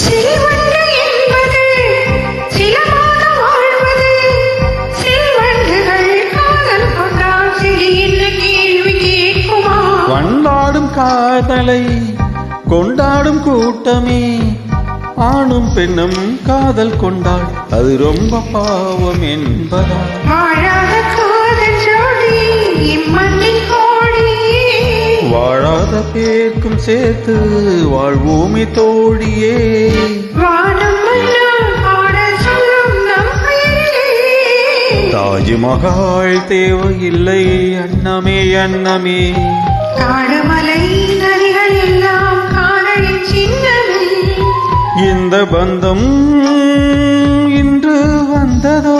செல்வண்டு என்பது சிலமான வாழ்வது. செல்வண்டுகள் காதல் கொண்டால் சிறு என்ன கேள்வி கேட்குமா? கொண்டாடும் காதலை கொண்டாடும் கூட்டமே, ஆணும் பெண்ணும் காதல் கொண்டாள் அது ரொம்ப பாவம் என்பதா? வாழாத காதல் ஜோடி இம்மண்ணின் கோடி, வாழாத பேர்க்கும் சேர்த்து வாழ்வோமே தோழியே. வானம் மன்னம் பாடல் சொல்லும் நம் பெயரிலே. தாஜ்மஹால் தேவையில்லை அன்னமே அன்னமே, காடுமலை நதிகள் எல்லாம் காதலின் சின்னமே. இந்த பந்தம் இன்று வந்ததோ